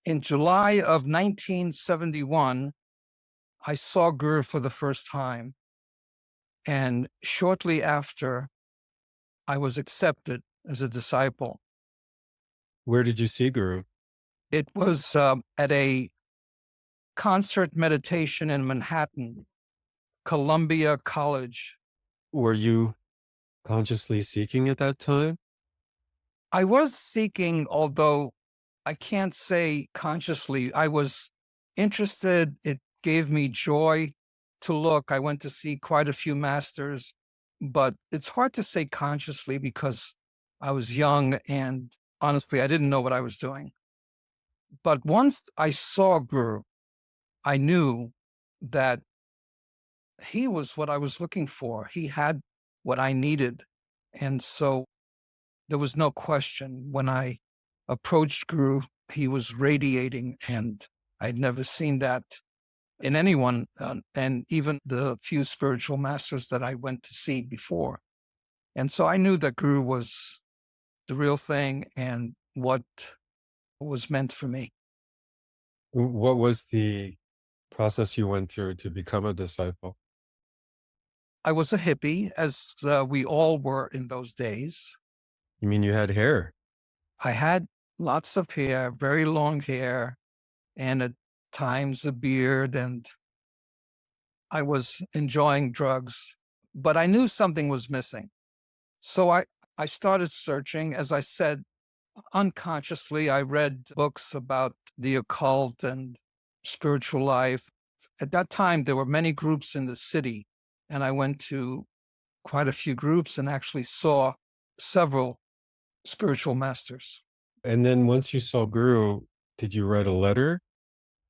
In July of 1971, I saw Guru for the first time. And shortly after, I was accepted as a disciple. Where did you see Guru? It was at a concert meditation in Manhattan, Columbia College. Were you consciously seeking at that time? I was seeking, although I can't say consciously, I was interested. It gave me joy to look. I went to see quite a few masters, but it's hard to say consciously because I was young and honestly, I didn't know what I was doing. But once I saw Guru, I knew that he was what I was looking for. He had what I needed. And so there was no question when I approached Guru, he was radiating, and I'd never seen that in anyone, and even the few spiritual masters that I went to see before. And so I knew that Guru was the real thing and what was meant for me. What was the process you went through to become a disciple? I was a hippie, as we all were in those days. You mean you had hair? I had lots of hair, very long hair, and at times a beard, and I was enjoying drugs, but I knew something was missing. So I started searching. As I said, unconsciously, I read books about the occult and spiritual life. At that time, there were many groups in the city, and I went to quite a few groups and actually saw several spiritual masters. And then once you saw Guru, did you write a letter?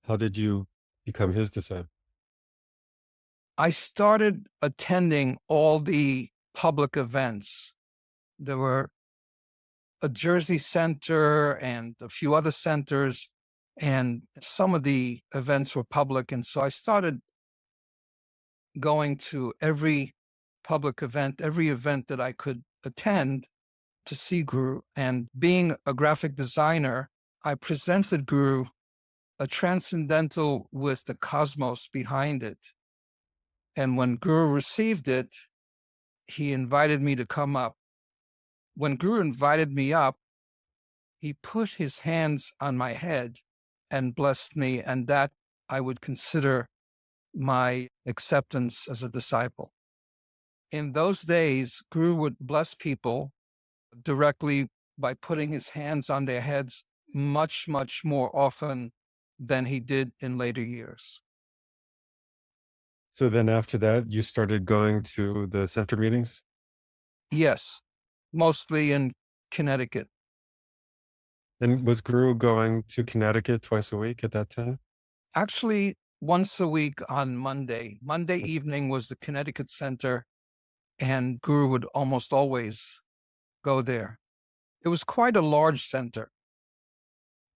How did you become his disciple? I started attending all the public events. There were a Jersey center and a few other centers, and some of the events were public. And so I started going to every public event, every event that I could attend to see Guru. And being a graphic designer, I presented Guru a transcendental with the cosmos behind it. And when Guru received it, he invited me to come up. When Guru invited me up, he put his hands on my head and blessed me, and that I would consider my acceptance as a disciple. In those days, Guru would bless people directly by putting his hands on their heads much, much more often than he did in later years. So then after that, you started going to the center meetings? Yes, mostly in Connecticut. And was Guru going to Connecticut twice a week at that time? Actually, once a week on Monday. Monday evening was the Connecticut Center, and Guru would almost always go there. It was quite a large center.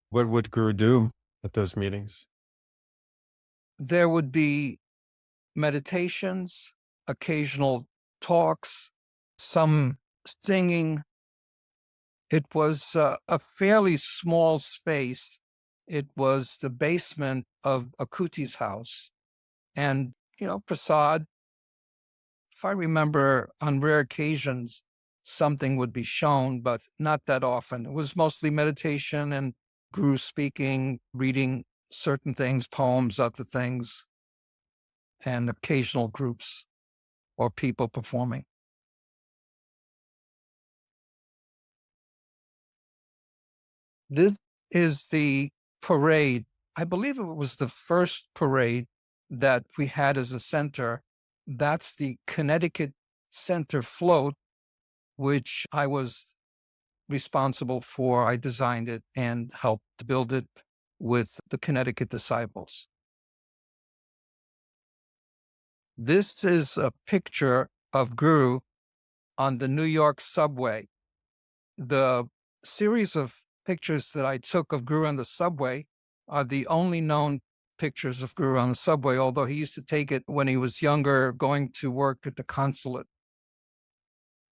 What would Guru do at those meetings? There would be meditations, occasional talks, some singing. It was a fairly small space. It was the basement of Akuti's house. And, prasad, if I remember, on rare occasions, something would be shown, but not that often. It was mostly meditation and Guru speaking, reading certain things, poems, other things, and occasional groups or people performing. This is the parade. I believe it was the first parade that we had as a center. That's the Connecticut Center float, which I was responsible for. I designed it and helped to build it with the Connecticut disciples. This is a picture of Guru on the New York subway. The series of pictures that I took of Guru on the subway are the only known pictures of Guru on the subway, although he used to take it when he was younger, going to work at the consulate.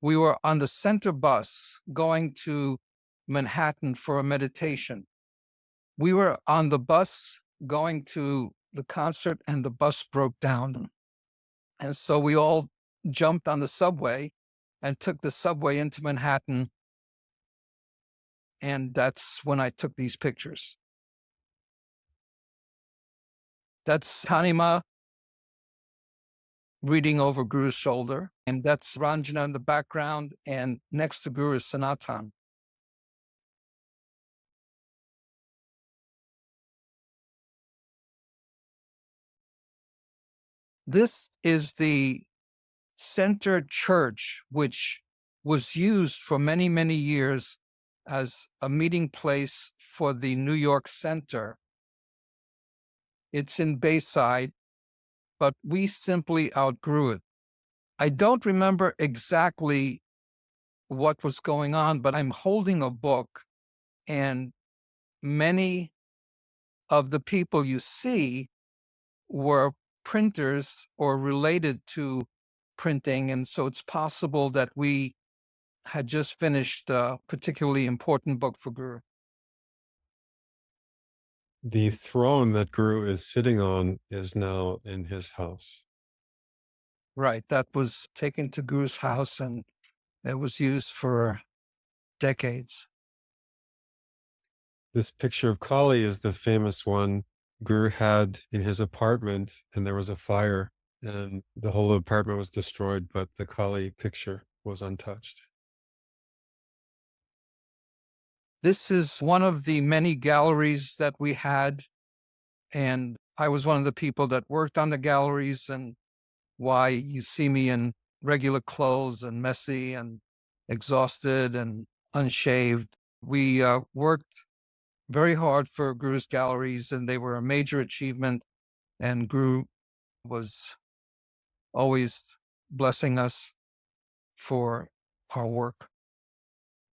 We were on the center bus going to Manhattan for a meditation. We were on the bus going to the concert, and the bus broke down. And so we all jumped on the subway and took the subway into Manhattan. And that's when I took these pictures. That's Tanima reading over Guru's shoulder, and that's Ranjana in the background, and next to Guru is Sanatan. This is the center church, which was used for many, many years as a meeting place for the New York Center. It's in Bayside, but we simply outgrew it. I don't remember exactly what was going on, but I'm holding a book, and many of the people you see were printers or related to printing. And so it's possible that we had just finished a particularly important book for Guru. The throne that Guru is sitting on is now in his house. Right. That was taken to Guru's house, and it was used for decades. This picture of Kali is the famous one Guru had in his apartment, and there was a fire, and the whole apartment was destroyed, but the Kali picture was untouched. This is one of the many galleries that we had, and I was one of the people that worked on the galleries, and why you see me in regular clothes and messy and exhausted and unshaved. We worked very hard for Guru's galleries, and they were a major achievement, and Guru was always blessing us for our work.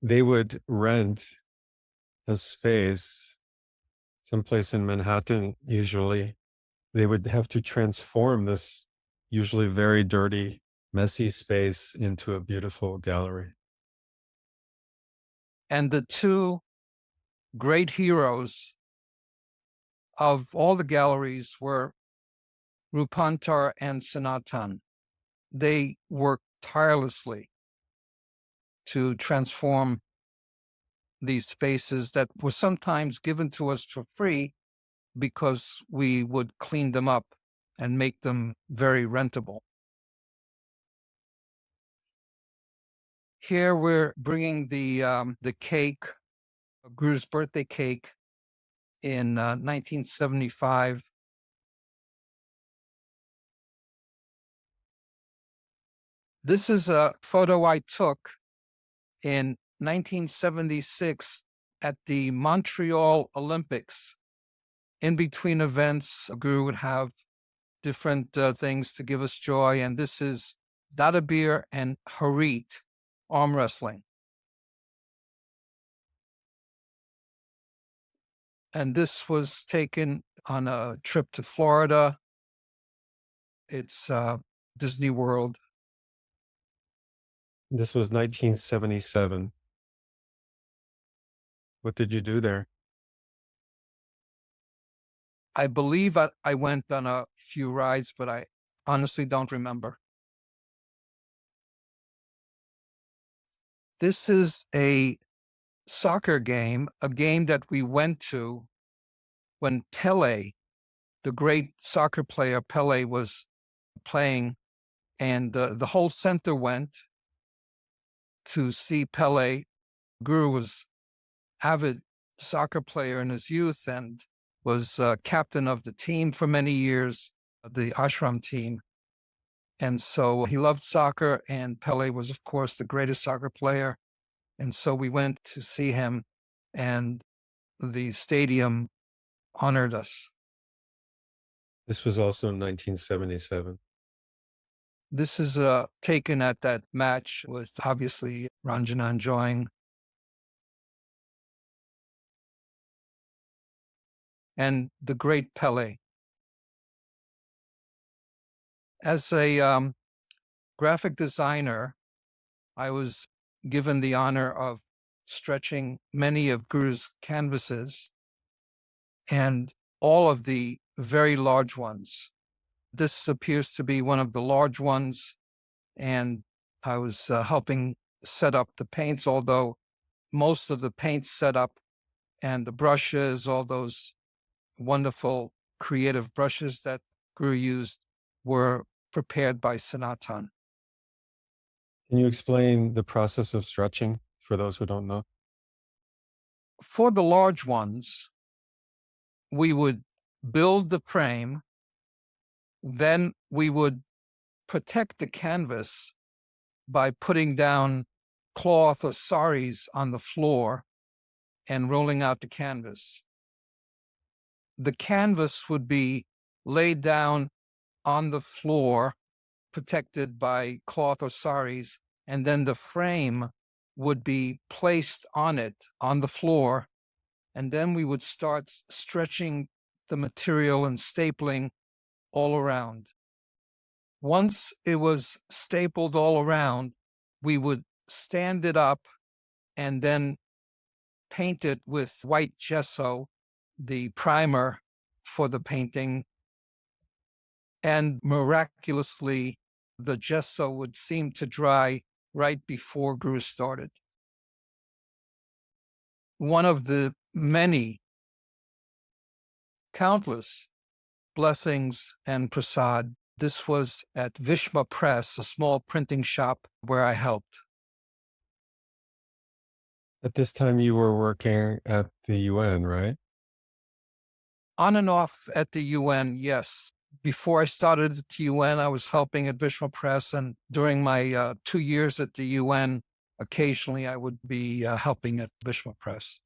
They would rent a space someplace in Manhattan, usually. They would have to transform this usually very dirty, messy space into a beautiful gallery. And the two great heroes of all the galleries were Rupantar and Sanatan. They worked tirelessly to transform these spaces that were sometimes given to us for free because we would clean them up and make them very rentable. Here we're bringing the cake, Guru's birthday cake, in 1975. This is a photo I took in 1976 at the Montreal Olympics. In between events, Guru would have different things to give us joy, and this is Dadabir and Harit arm wrestling. And this was taken on a trip to Florida. It's Disney World. This was 1977. What did you do there? I believe I went on a few rides, but I honestly don't remember. This is a soccer game, a game that we went to when Pele, the great soccer player Pele, was playing, and the whole center went to see Pele. Guru was avid soccer player in his youth and was captain of the team for many years, the ashram team. And so he loved soccer, and Pele was, of course, the greatest soccer player. And so we went to see him, and the stadium honored us. This was also in 1977. This is taken at that match with obviously Ranjana enjoying. And the great Pele. As a graphic designer, I was given the honor of stretching many of Guru's canvases. and all of the very large ones. This appears to be one of the large ones, and I was helping set up the paints, although most of the paint setup and the brushes, all those wonderful creative brushes that Guru used, were prepared by Sanatan. Can you explain the process of stretching for those who don't know? For the large ones, we would build the frame, then we would protect the canvas by putting down cloth or saris on the floor and rolling out the canvas. The canvas would be laid down on the floor, protected by cloth or saris, and then the frame would be placed on it, on the floor, and then we would start stretching the material and stapling all around. Once it was stapled all around, we would stand it up and then paint it with white gesso, the primer for the painting. And miraculously, the gesso would seem to dry right before Guru started. One of the many, countless blessings and prasad, this was at Vishma Press, a small printing shop where I helped. At this time, you were working at the UN, right? On and off at the UN, yes. Before I started at the UN, I was helping at Vishma Press, and during my 2 years at the UN, occasionally I would be helping at Vishma Press.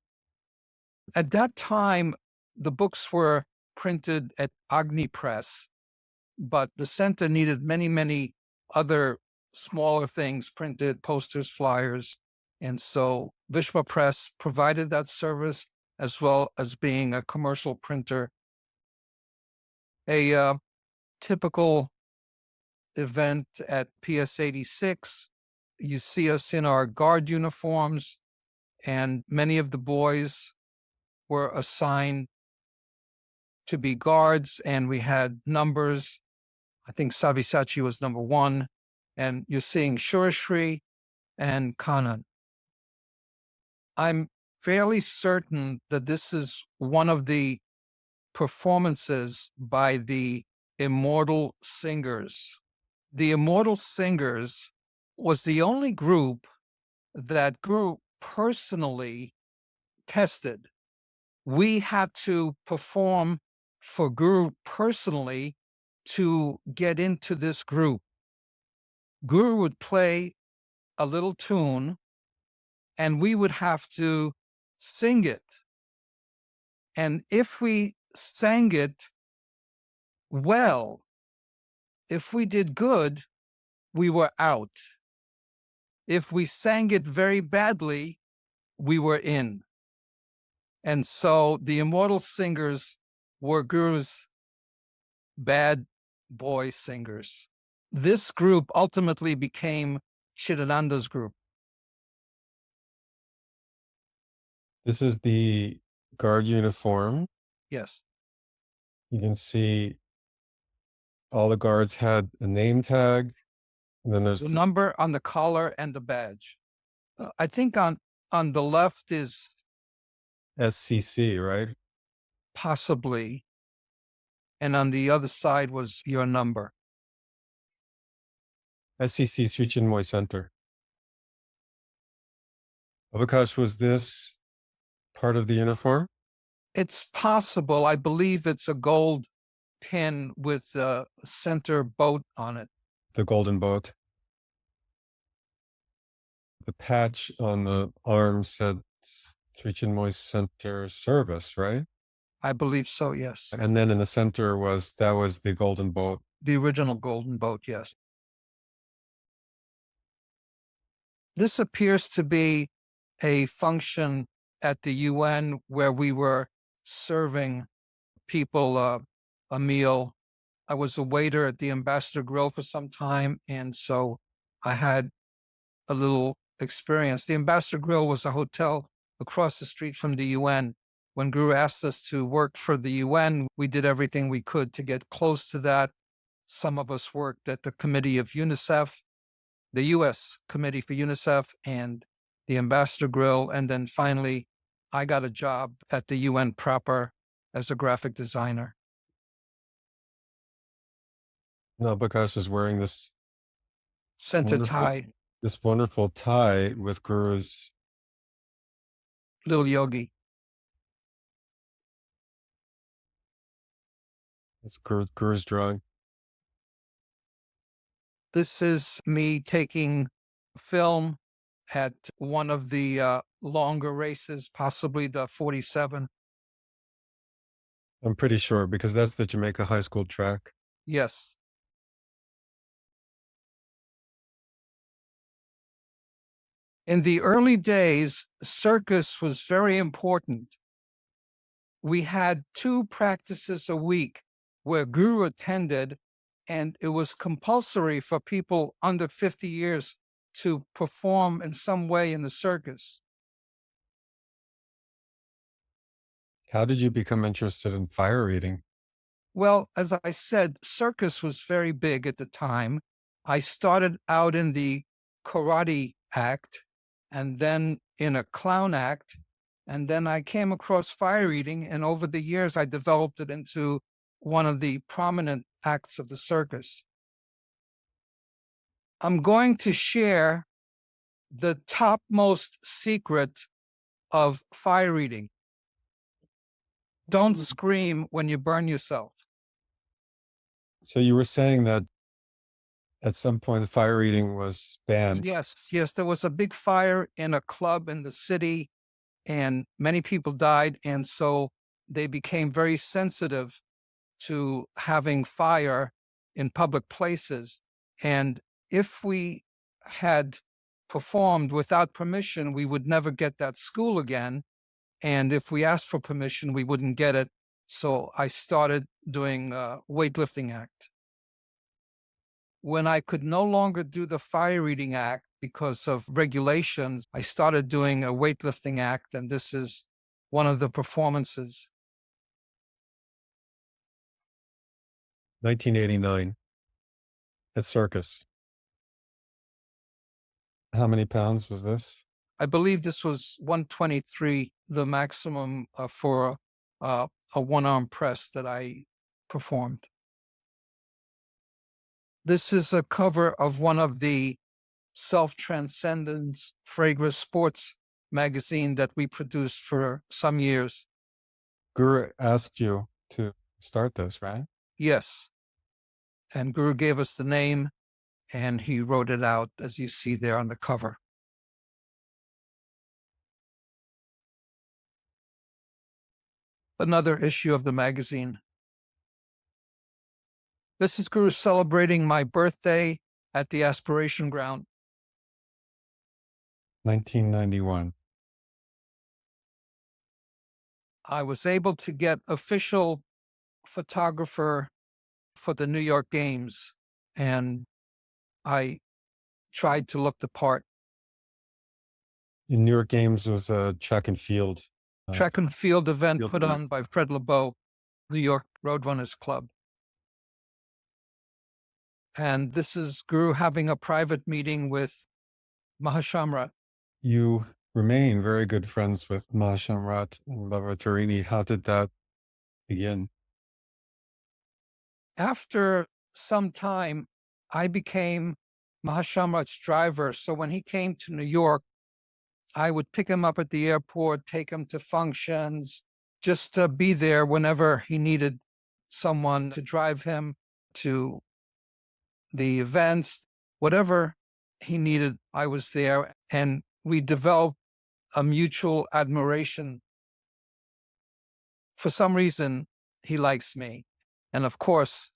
At that time, the books were printed at Agni Press, but the center needed many, many other smaller things, printed posters, flyers. And so Vishma Press provided that service, as well as being a commercial printer. A typical event at PS 86, you see us in our guard uniforms, and many of the boys were assigned to be guards, and we had numbers. I think Savisachi was number 1, and you're seeing Shurashri and Kanan. I'm fairly certain that this is one of the performances by the Immortal Singers. The Immortal Singers was the only group that Guru personally tested. We had to perform for Guru personally to get into this group. Guru would play a little tune, and we would have to sing it. And if we sang it well, if we did good, we were out. If we sang it very badly, we were in. And so the Immortal Singers were Guru's bad boy singers. This group ultimately became Chidananda's group. This is the guard uniform. Yes. You can see all the guards had a name tag. And then there's The number on the collar and the badge. I think on the left is SCC, right? possibly, and on the other side was your number. SCC Sri Chinmoy Center. Abakash, was this part of the uniform? It's possible. I believe it's a gold pin with a center boat on it. The golden boat. The patch on the arm said Sri Chinmoy Center Service, right? I believe so, yes. And then in the center was the golden boat. The original golden boat, yes. This appears to be a function at the UN where we were serving people a meal. I was a waiter at the Ambassador Grill for some time, and so I had a little experience. The Ambassador Grill was a hotel across the street from the UN, When Guru asked us to work for the UN, we did everything we could to get close to that. Some of us worked at the committee of UNICEF, the US Committee for UNICEF, and the Ambassador Grill. And then finally, I got a job at the UN proper as a graphic designer. Now, Abakash is wearing this Sent tie, wonderful tie with Guru's. little yogi. It's Guru's drawing. This is me taking film at one of the longer races, possibly the 47. I'm pretty sure because that's the Jamaica high school track. Yes. In the early days, Circus was very important. We had 2 practices a week where Guru attended, and it was compulsory for people under 50 years to perform in some way in the circus. How did you become interested in fire eating? Well, as I said, circus was very big at the time. I started out in the karate act and then in a clown act. And then I came across fire eating. And over the years, I developed it into one of the prominent acts of the circus. I'm going to share the topmost secret of fire eating. Don't scream when you burn yourself. So you were saying that at some point fire eating was banned. Yes, there was a big fire in a club in the city and many people died. And so they became very sensitive to having fire in public places. And if we had performed without permission, we would never get that school again. And if we asked for permission, we wouldn't get it. So I started doing a weightlifting act. When I could no longer do the fire eating act because of regulations, I started doing a weightlifting act, and this is one of the performances. 1989 at Circus. How many pounds was this? I believe this was 123, the maximum for a one-arm press that I performed. This is a cover of one of the self-transcendence fragrance sports magazine that we produced for some years. Guru asked you to start this, right? Yes. And Guru gave us the name, and he wrote it out, as you see there on the cover. Another issue of the magazine. This is Guru celebrating my birthday at the Aspiration Ground. 1991. I was able to get official photographer for the New York Games, and I tried to look the part. The New York Games was a track and field. Track and field event put on by Fred LeBeau, New York Roadrunners Club. And this is Guru having a private meeting with Mahashamrat. You remain very good friends with Mahashamrat and Baba Tarini. How did that begin? After some time, I became Mahashamrat's driver. So when he came to New York, I would pick him up at the airport, take him to functions, just to be there whenever he needed someone to drive him to the events. Whatever he needed, I was there. And we developed a mutual admiration. For some reason, he likes me. And of course,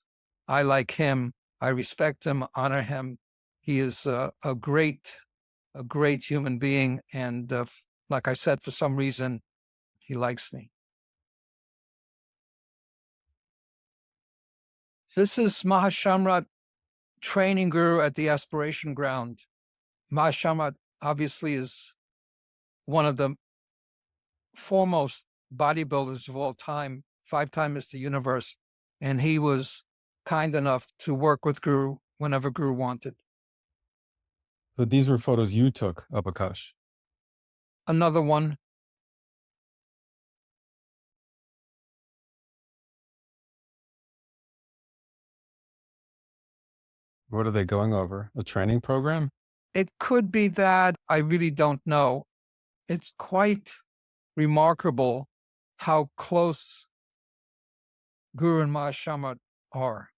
I like him. I respect him, honor him. He is a great human being. And like I said, for some reason, he likes me. This is Mahashamrat training Guru at the Aspiration Ground. Mahashamrat obviously is one of the foremost bodybuilders of all time, 5-time Mr. Universe, and he was kind enough to work with Guru whenever Guru wanted. But these were photos you took, Abakash. Another one. What are they going over? A training program? It could be that. I really don't know. It's quite remarkable how close Guru and Mahashamrat are.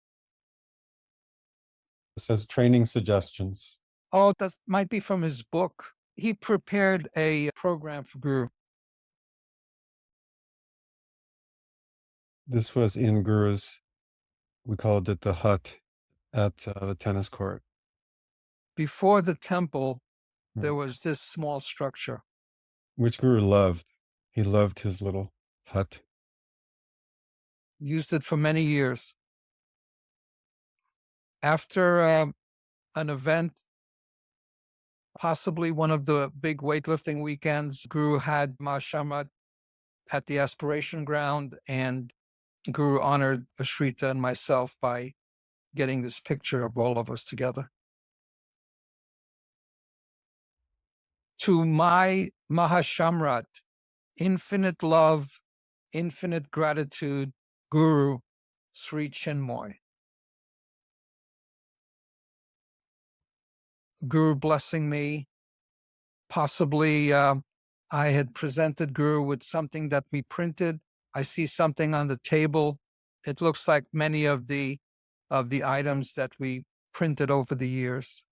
It says training suggestions. Oh, that might be from his book. He prepared a program for Guru. This was in Guru's, we called it the hut at the tennis court. Before the temple, there was this small structure. Which Guru loved. He loved his little hut. Used it for many years. After an event, possibly one of the big weightlifting weekends, Guru had Mahashamrat at the aspiration ground, and Guru honored Ashrita and myself by getting this picture of all of us together. To my Mahashamrat, infinite love, infinite gratitude, Guru Sri Chinmoy. Guru blessing me. Possibly I had presented Guru with something that we printed. I see something on the table. It looks like many of the items that we printed over the years.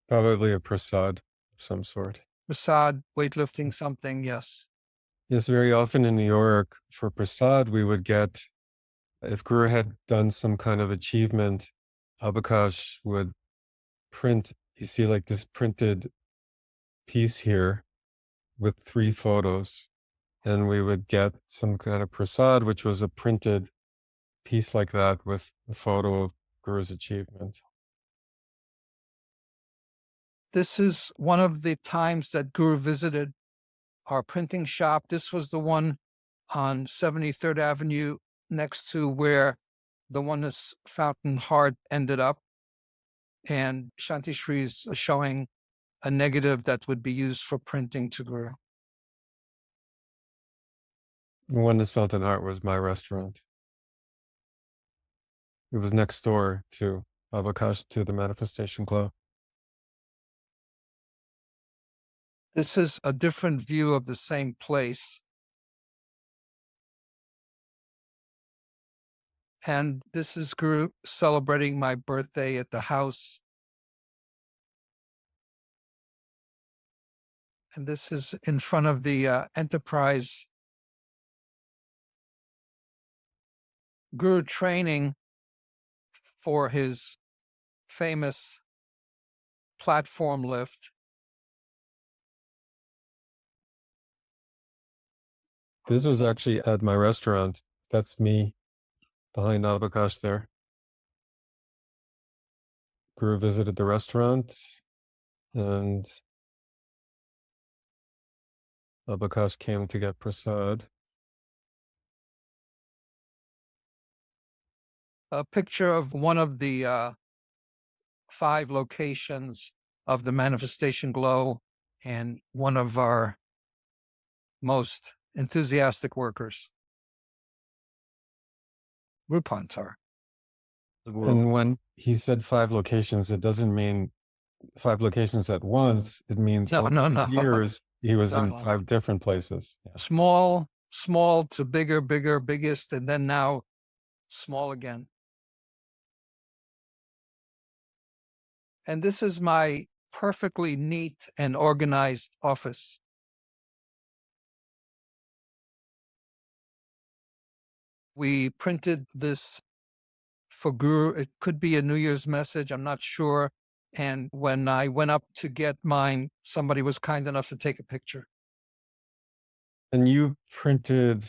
Probably a prasad of some sort. Prasad, weightlifting, something, yes. Yes, very often in New York for prasad, we would get, if Guru had done some kind of achievement, Abakash would print, you see like this printed piece here with 3 photos. And we would get some kind of prasad, which was a printed piece like that with a photo of Guru's achievement. This is one of the times that Guru visited our printing shop. This was the one on 73rd Avenue next to where the Oneness Fountain Heart ended up. And Shanti Shri is showing a negative that would be used for printing to Guru. Oneness Fountain Heart was my restaurant. It was next door to Abakash, to the Manifestation Club. This is a different view of the same place. And this is Guru celebrating my birthday at the house. And this is in front of the Enterprise. Guru training for his famous platform lift. This was actually at my restaurant. That's me behind Abakash there. Guru visited the restaurant and Abakash came to get prasad. A picture of one of the 5 locations of the Manifestation Glow and one of our most enthusiastic workers, Rupantar. And when he said 5 locations, it doesn't mean 5 locations at once. It means No. years he was in No. 5 different places. Small to bigger, biggest, and then now small again. And this is my perfectly neat and organized office. We printed this for Guru. It could be a New Year's message, I'm not sure. And when I went up to get mine, somebody was kind enough to take a picture. And you printed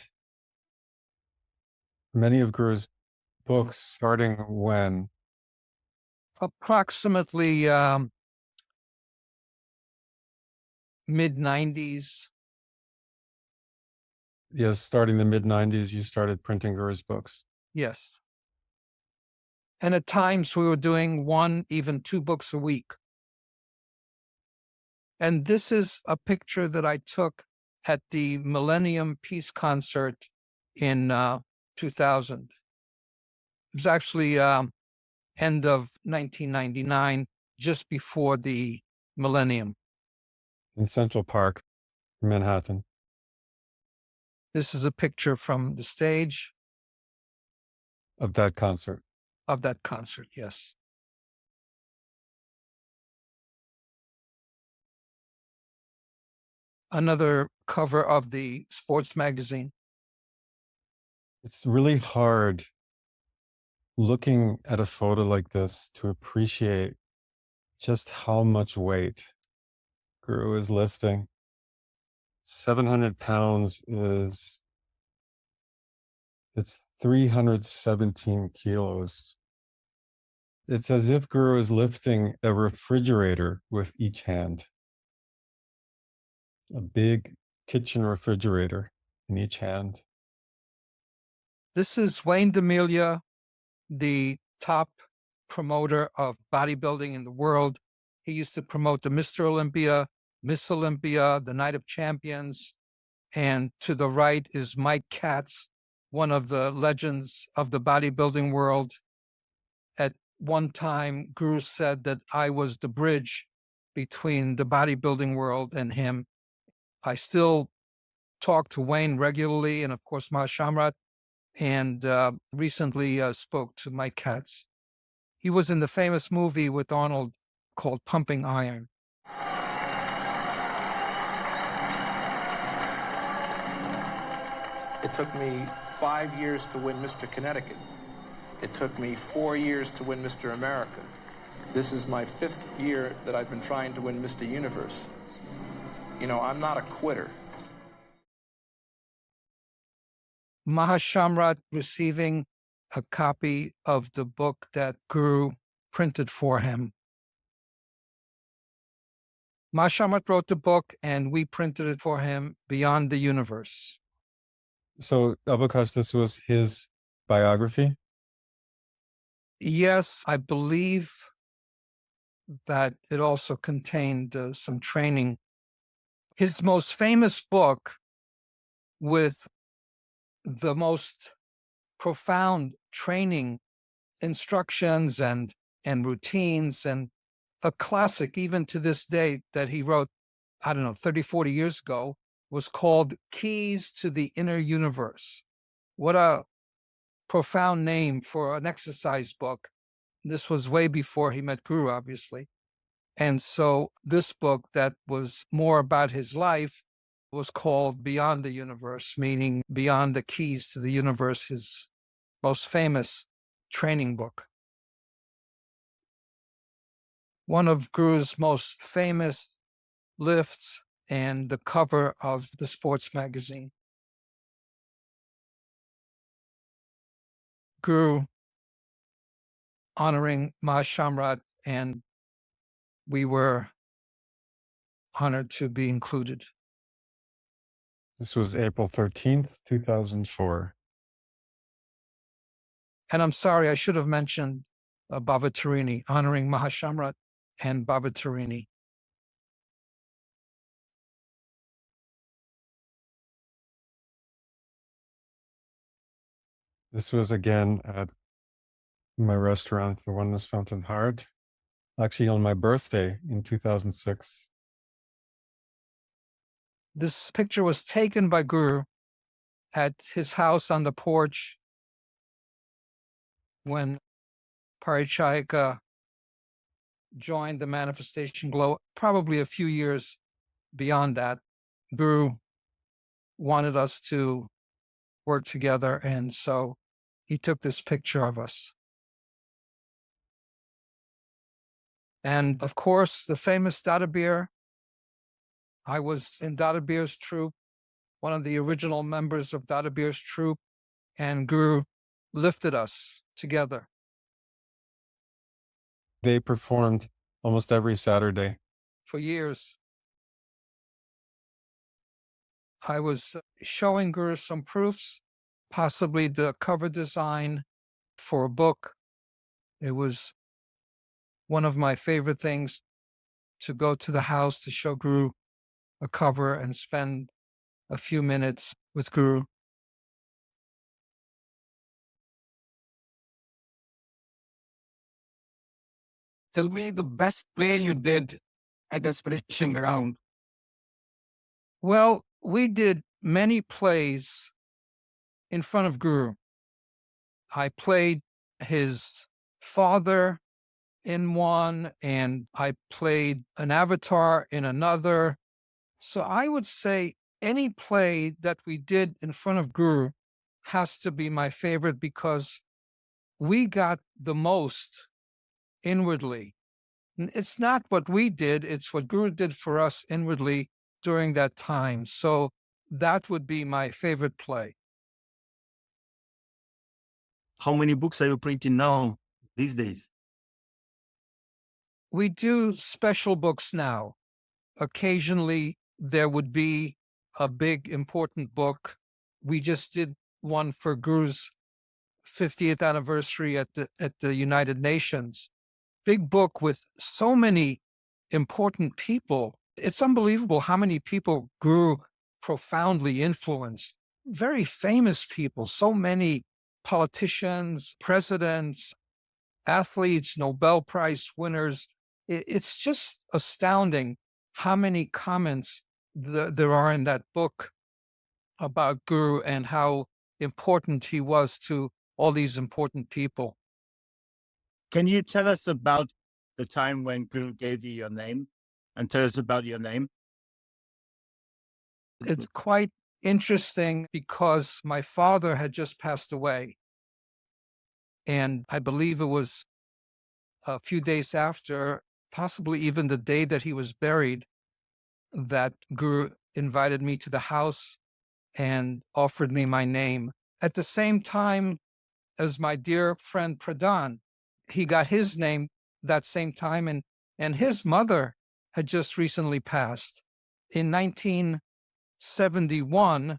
many of Guru's books starting when? Approximately mid-90s. Yes, starting the mid-90s, you started printing Guru's books. Yes. And at times we were doing 1, even 2 books a week. And this is a picture that I took at the Millennium Peace Concert in 2000. It was actually end of 1999, just before the millennium. In Central Park, Manhattan. This is a picture from the stage Of that concert. of that concert, yes. Another cover of the sports magazine. It's really hard looking at a photo like this to appreciate just how much weight Guru is lifting. 700 pounds it's 317 kilos. It's as if Guru is lifting a refrigerator with each hand. A big kitchen refrigerator in each hand. This is Wayne D'Amelia, the top promoter of bodybuilding in the world. He used to promote the Mr. Olympia, Miss Olympia, the Night of Champions. And to the right is Mike Katz, one of the legends of the bodybuilding world. At one time, Guru said that I was the bridge between the bodybuilding world and him. I still talk to Wayne regularly, and of course, Mahashamrat, and recently spoke to Mike Katz. He was in the famous movie with Arnold called Pumping Iron. It took me 5 years to win Mr. Connecticut. It took me 4 years to win Mr. America. This is my 5th year that I've been trying to win Mr. Universe. You know, I'm not a quitter. Mahashamrat receiving a copy of the book that Guru printed for him. Mahashamrat wrote the book and we printed it for him, Beyond the Universe. So, Abakash, this was his biography? Yes, I believe that it also contained some training. His most famous book, with the most profound training instructions and routines, and a classic even to this day that he wrote, I don't know, 30, 40 years ago, was called Keys to the Inner Universe. What a profound name for an exercise book. This was way before he met Guru, obviously. And so this book that was more about his life was called Beyond the Universe, meaning Beyond the Keys to the Universe, his most famous training book. One of Guru's most famous lifts and the cover of the sports magazine. Guru honoring Mahashamrat, and we were honored to be included. This was April 13th, 2004. And I'm sorry, I should have mentioned Baba Tarini, honoring Mahashamrat and Baba Tarini. This was again at my restaurant, the Oneness Fountain Heart, actually on my birthday in 2006. This picture was taken by Guru at his house on the porch when Parichayika joined the Manifestation Glow, probably a few years beyond that. Guru wanted us to work together, and so he took this picture of us. And of course, the famous Dada Beer. I was in Dada Beer's troupe, one of the original members of Dada Beer's troupe, and Guru lifted us together. They performed almost every Saturday. For years. I was showing Guru some proofs, possibly the cover design for a book. It was one of my favorite things to go to the house to show Guru a cover and spend a few minutes with Guru. Tell me the best play you did at Aspiration Ground. Well, we did many plays in front of Guru. I played his father in one, and I played an avatar in another. So I would say any play that we did in front of Guru has to be my favorite because we got the most inwardly. It's not what we did, it's what Guru did for us inwardly during that time. So that would be my favorite play. How many books are you printing now these days? We do special books now. Occasionally, there would be a big, important book. We just did one for Guru's 50th anniversary at the United Nations. Big book with so many important people. It's unbelievable how many people Guru profoundly influenced. Very famous people, so many politicians, presidents, athletes, Nobel Prize winners. It's just astounding how many comments there are in that book about Guru and how important he was to all these important people. Can you tell us about the time when Guru gave you your name and tell us about your name? It's quite interesting because my father had just passed away. And I believe it was a few days after, possibly even the day that he was buried, that Guru invited me to the house and offered me my name. At the same time as my dear friend Pradhan, he got his name that same time, and his mother had just recently passed. In 1971,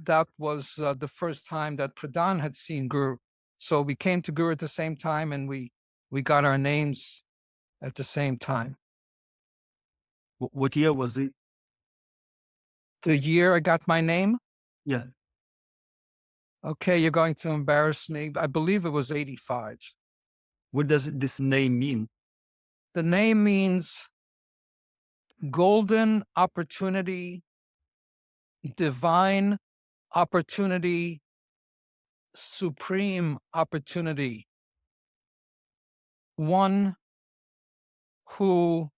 that was the first time that Pradhan had seen Guru. So we came to Guru at the same time, and we got our names at the same time. What year was it? The year I got my name? Yeah. Okay, you're going to embarrass me. I believe it was 85. What does this name mean? The name means golden opportunity, divine opportunity, supreme opportunity. One who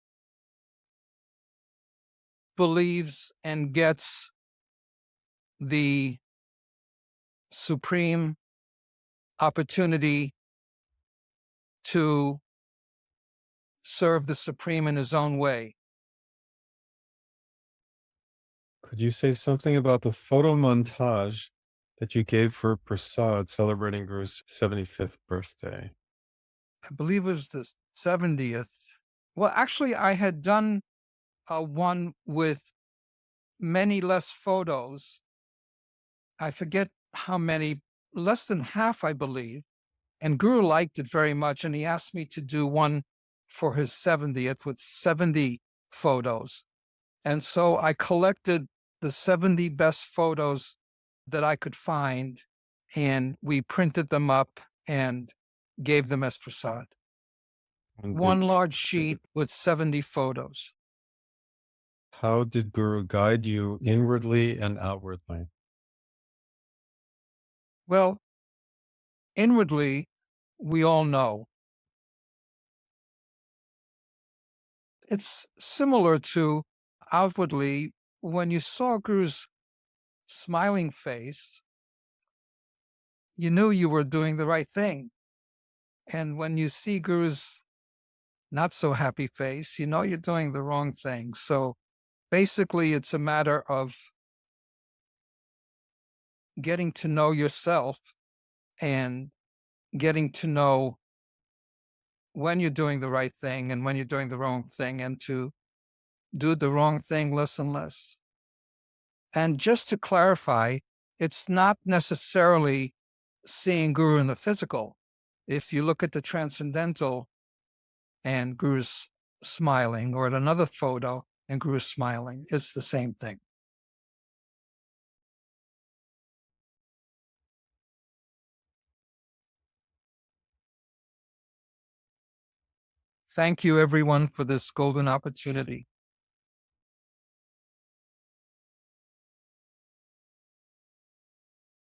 believes and gets the supreme opportunity to serve the Supreme in his own way. Could you say something about the photo montage that you gave for Prasad celebrating Guru's 75th birthday? I believe it was the 70th. Well, actually, I had done one with many less photos. I forget how many, less than half, I believe. And Guru liked it very much, and he asked me to do one for his 70th with 70 photos. And so I collected the 70 best photos that I could find, and we printed them up and gave them as prasad. And One large sheet with 70 photos. how did Guru guide you inwardly and outwardly? Well, inwardly, we all know. It's similar to outwardly. When you saw Guru's smiling face, you knew you were doing the right thing. And when you see Guru's not so happy face, you know you're doing the wrong thing. So basically, it's a matter of getting to know yourself and getting to know when you're doing the right thing and when you're doing the wrong thing, and to do the wrong thing less and less. And just to clarify, it's not necessarily seeing Guru in the physical. If you look at the transcendental and Guru's smiling, or at another photo and Guru's smiling, it's the same thing. Thank you, everyone, for this golden opportunity.